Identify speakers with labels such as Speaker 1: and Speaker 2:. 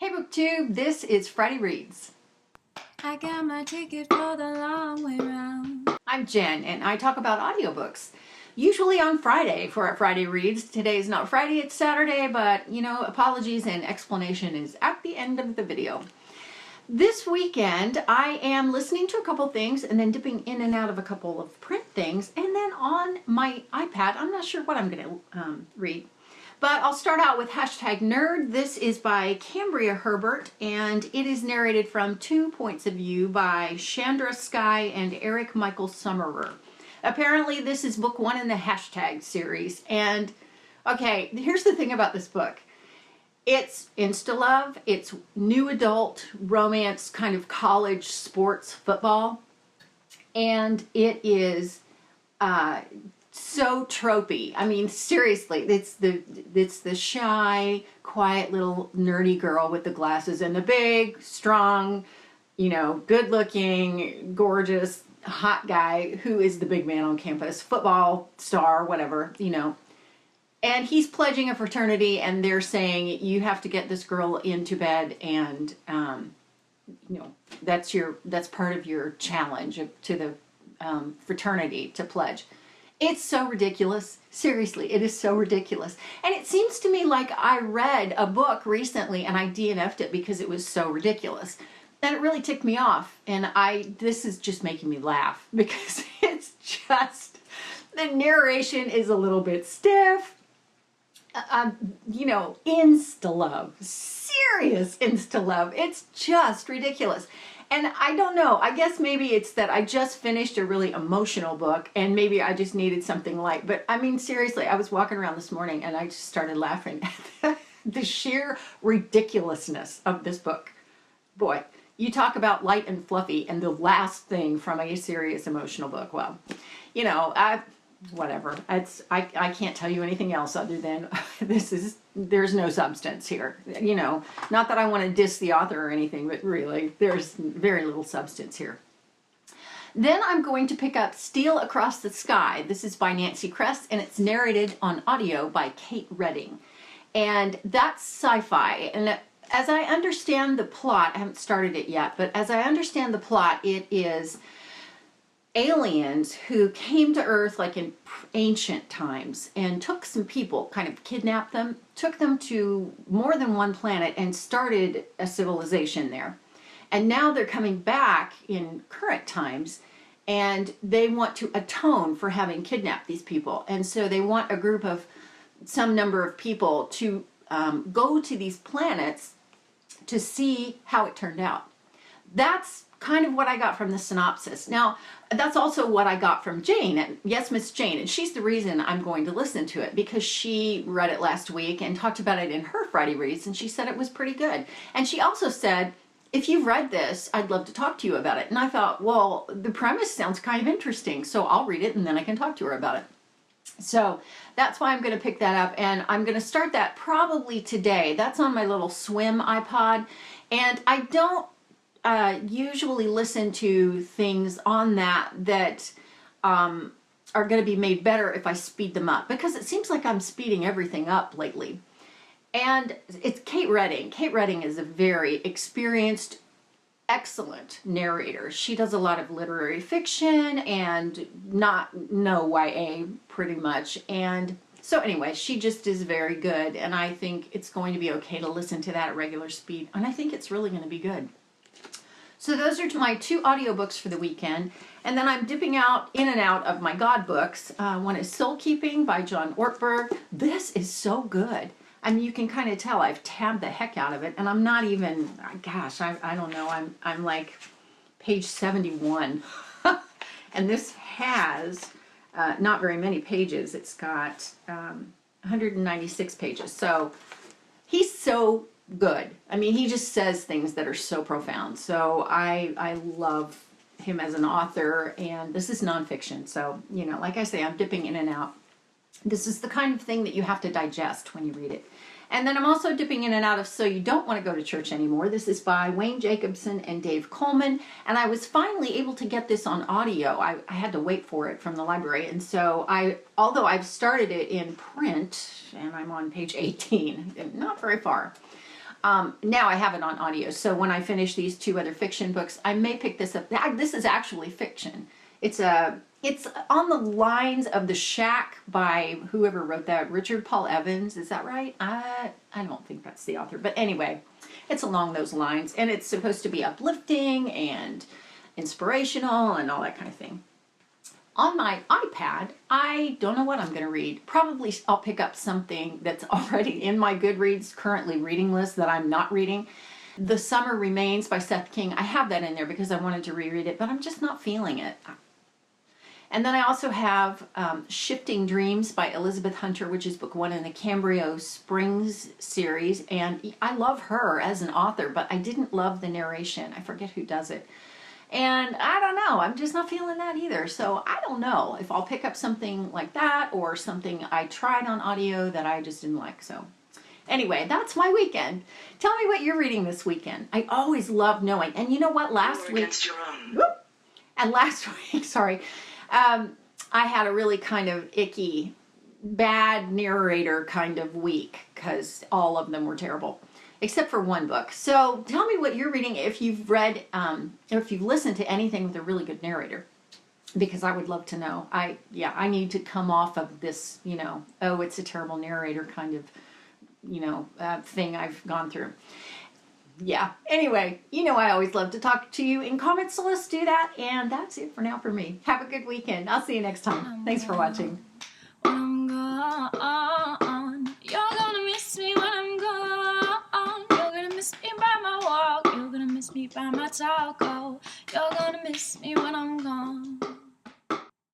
Speaker 1: Hey BookTube, this is Friday Reads.
Speaker 2: I got my ticket for the long way round.
Speaker 1: I'm Jen and I talk about audiobooks, usually on Friday for our Friday Reads. Today's not Friday, it's Saturday, but apologies and explanation is at the end of the video. This weekend I am listening to a couple things and then dipping in and out of a couple of print things, and then on my iPad, I'm not sure what I'm going to read. But I'll start out with #nerd. This is by Cambria Herbert, and it is narrated from two points of view by Chandra, Skye, and Eric Michael Summerer. Apparently, this is book one in the hashtag series. And okay, here's the thing about this book. It's insta-love, it's new adult romance, kind of college sports football, and it is so tropey. I mean, seriously, it's the shy, quiet little nerdy girl with the glasses and the big, strong, good-looking, gorgeous, hot guy who is the big man on campus, football star, whatever, And he's pledging a fraternity, and they're saying you have to get this girl into bed, and that's part of your challenge to the fraternity to pledge. It's so ridiculous. Seriously, it is so ridiculous. And it seems to me like I read a book recently and I DNF'd it because it was so ridiculous. And it really ticked me off. And this is just making me laugh because it's just, the narration is a little bit stiff. Insta-love. Serious insta-love. It's just ridiculous. And I don't know, I guess maybe it's that I just finished a really emotional book and maybe I just needed something light. But I mean, seriously, I was walking around this morning and I just started laughing at the sheer ridiculousness of this book. Boy, you talk about light and fluffy and the last thing from a serious emotional book. Well, whatever. I can't tell you anything else other than there's no substance here. Not that I want to diss the author or anything, but really there's very little substance here. Then I'm going to pick up Steal Across the Sky. This is by Nancy Kress and it's narrated on audio by Kate Redding. And that's sci-fi. And as I understand the plot, I haven't started it yet, but as I understand the plot, it is aliens who came to Earth like in ancient times and took some people, kind of kidnapped them, took them to more than one planet and started a civilization there. And now they're coming back in current times and they want to atone for having kidnapped these people. And so they want a group of some number of people to go to these planets to see how it turned out. That's kind of what I got from the synopsis. Now, that's also what I got from Jane, and Yes, Miss Jane, and she's the reason I'm going to listen to it because she read it last week and talked about it in her Friday Reads, and she said it was pretty good. And she also said, if you've read this, I'd love to talk to you about it. And I thought, well, the premise sounds kind of interesting, so I'll read it and then I can talk to her about it. So that's why I'm going to pick that up, and I'm going to start that probably today. That's on my little Swim iPod, and I don't usually listen to things on that are going to be made better if I speed them up, because it seems like I'm speeding everything up lately. And it's Kate Redding. Kate Redding is a very experienced, excellent narrator. She does a lot of literary fiction and no YA pretty much. And so anyway, she just is very good, and I think it's going to be okay to listen to that at regular speed, and I think it's really going to be good. So those are my two audiobooks for the weekend. And then I'm dipping in and out of my God books. One is Soul Keeping by John Ortberg. This is so good. I mean, you can kind of tell I've tabbed the heck out of it. And I'm not even, gosh, I don't know. I'm like page 71. And this has not very many pages. It's got 196 pages. So he's so good. I mean, he just says things that are so profound. So I love him as an author, and this is nonfiction. So, like I say, I'm dipping in and out. This is the kind of thing that you have to digest when you read it. And then I'm also dipping in and out of So You Don't Want to Go to Church Anymore. This is by Wayne Jacobson and Dave Coleman. And I was finally able to get this on audio. I had to wait for it from the library. And so although I've started it in print, and I'm on page 18, not very far, Now I have it on audio, so when I finish these 2 other fiction books, I may pick this up. This is actually fiction. It's on the lines of The Shack by whoever wrote that, Richard Paul Evans. Is that right? I don't think that's the author, but anyway, it's along those lines, and it's supposed to be uplifting and inspirational and all that kind of thing. On my iPad, I don't know what I'm going to read. Probably I'll pick up something that's already in my Goodreads currently reading list that I'm not reading. The Summer Remains by Seth King. I have that in there because I wanted to reread it, but I'm just not feeling it. And then I also have Shifting Dreams by Elizabeth Hunter, which is book 1 in the Cambria Springs series. And I love her as an author, but I didn't love the narration. I forget who does it. And I don't know, I'm just not feeling that either. So I don't know if I'll pick up something like that or something I tried on audio that I just didn't like. So anyway, that's my weekend. Tell me what you're reading this weekend. I always love knowing. And you know what, last week, sorry, I had a really kind of icky, bad narrator kind of week because all of them were terrible, except for one book. So tell me what you're reading if you've read, or if you've listened to anything with a really good narrator, because I would love to know. I need to come off of this, oh, it's a terrible narrator kind of, thing I've gone through. Yeah. Anyway, I always love to talk to you in comments, so let's do that. And that's it for now for me. Have a good weekend. I'll see you next time. Thanks for watching.
Speaker 2: When I'm gone, you're gonna miss me when I'm gone. You're gonna miss me by my walk. You're gonna miss me by my talk. Oh, you're gonna miss me when I'm gone.